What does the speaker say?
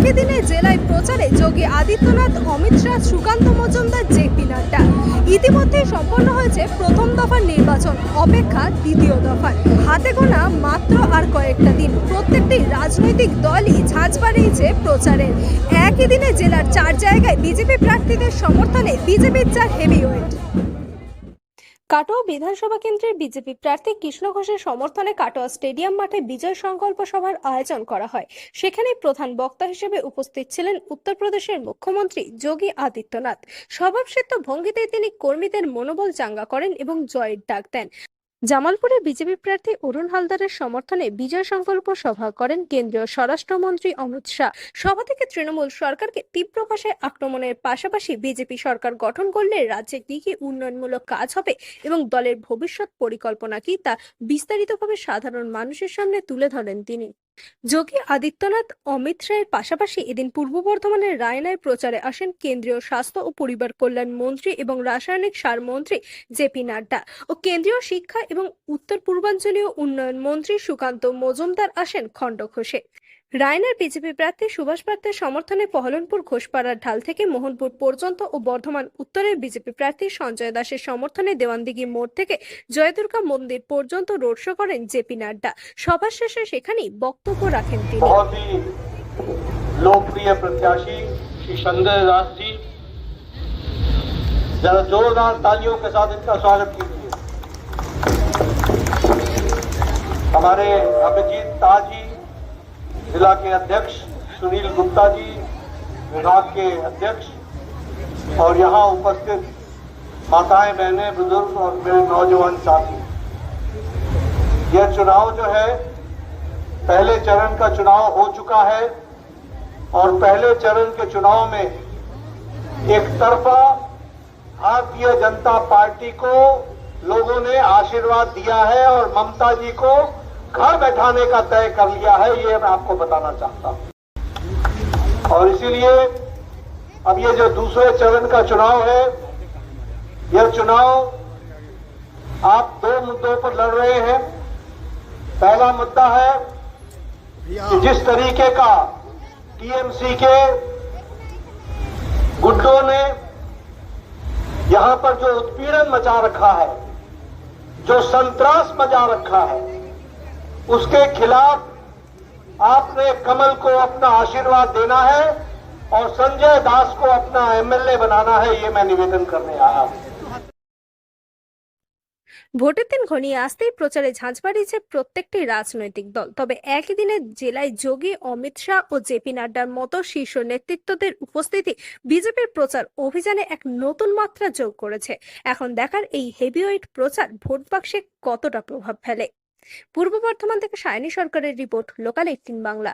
একই দিনে জেলায় প্রচারে যোগী আদিত্যনাথ, অমিত শাহ, সুকান্ত মজুমদার, জেপি নাড্ডা। ইতিমধ্যে সম্পন্ন হয়েছে প্রথম দফার নির্বাচন, অপেক্ষা দ্বিতীয় দফার। হাতে গোনা মাত্র আর কয়েকটা দিন। প্রত্যেকটি রাজনৈতিক দলই ঝাঁঝ বাড়িয়েছে প্রচারের। একই দিনে জেলার 4 জায়গায় বিজেপি প্রার্থীদের সমর্থনে বিজেপির 4 হেভিওয়েট। কাটোয়া বিধানসভা কেন্দ্রের বিজেপি প্রার্থী কৃষ্ণ ঘোষের সমর্থনে কাটোয়া স্টেডিয়াম মাঠে বিজয় সংকল্প সভার আয়োজন করা হয়। সেখানে প্রধান বক্তা হিসেবে উপস্থিত ছিলেন উত্তরপ্রদেশের মুখ্যমন্ত্রী যোগী আদিত্যনাথ। স্বভাবসিদ্ধ ভঙ্গিতে তিনি কর্মীদের মনোবল চাঙ্গা করেন এবং জয়ের ডাক দেন। জামালপুরে বিজেপি প্রার্থী অরুণ হালদারের সমর্থনে বিজয় সংকল্প সভা করেন কেন্দ্রীয় স্বরাষ্ট্রমন্ত্রী অমিত শাহ। সভা থেকে তৃণমূল সরকারকে তীব্র ভাষায় আক্রমণের পাশাপাশি বিজেপি সরকার গঠন করলে রাজ্যে কি কি উন্নয়নমূলক কাজ হবে এবং দলের ভবিষ্যৎ পরিকল্পনা কি তা বিস্তারিতভাবে সাধারণ মানুষের সামনে তুলে ধরেন তিনি। যোগী আদিত্যনাথ, অমিত শাহের পাশাপাশি এদিন পূর্ব বর্ধমানের রায়নায় প্রচারে আসেন কেন্দ্রীয় স্বাস্থ্য ও পরিবার কল্যাণ মন্ত্রী এবং রাসায়নিক সার মন্ত্রী জেপি নাড্ডা ও কেন্দ্রীয় শিক্ষা এবং উত্তর পূর্বাঞ্চলীয় উন্নয়ন মন্ত্রী সুকান্ত মজুমদার আসেন খণ্ডঘোষে। রায়নার বিজেপি প্রার্থী সুভাষ পাত্রের সমর্থনে পহলনপুর ঘোষপাড়ার ঢাল থেকে মোহনপুর পর্যন্ত ও বর্ধমান উত্তরের বিজেপি প্রার্থী সঞ্জয় দাসের সমর্থনে দেওয়ানদিঘি মোড় থেকে জয়দুর্গা মন্দির পর্যন্ত রোড শো করেন জেপি নাড্ডা। সভা শেষে সেখানেই বক্তব্য রাখেন তিনি। बहुत ही लोकप्रिय प्रत्याशी श्री संजय दास जी, जरा जोरदार तालियों के साथ इनका स्वागत कीजिए। हमारे अभिजीत ताजी, जिला के अध्यक्ष सुनील गुप्ता जी, विभाग के अध्यक्ष, और यहाँ उपस्थित माताएं, बहनें, बुजुर्ग और मेरे नौजवान साथी। यह चुनाव जो है पहले चरण का चुनाव हो चुका है और पहले चरण के चुनाव में एक तरफा भारतीय जनता पार्टी को लोगों ने आशीर्वाद दिया है और ममता जी को घर बैठाने का तय कर लिया है, ये मैं आपको बताना चाहता हूं। और इसीलिए अब ये जो दूसरे चरण का चुनाव है, यह चुनाव आप 2 मुद्दों पर लड़ रहे हैं। पहला मुद्दा है कि जिस तरीके का टीएमसी के गुंडों ने यहां पर जो उत्पीड़न मचा रखा है, जो संत्रास मचा रखा है, उसके खिलाफ आपने कमल को अपना आशीर्वाद देना है और संजय दास को अपना एमएलए बनाना है, ये मैं निवेदन करने आया हूं। ভোটের দিন ঘনিয়ে আসতেই প্রচারে ঝাঁঝ বাড়িয়েছে প্রত্যেকটি রাজনৈতিক দল। তবে একই দিনে জেলায় যোগী, অমিত শাহ ও জেপি নাড্ডার মতো শীর্ষ নেতৃত্বদের উপস্থিতি বিজেপির প্রচার অভিযানে এক নতুন মাত্রা যোগ করেছে। এখন দেখার এই হেভিওয়েট প্রচার ভোট বাক্সে কতটা প্রভাব ফেলে। পূর্ব বর্ধমান থেকে সায়নী সরকারের রিপোর্ট, লোকাল 18 বাংলা।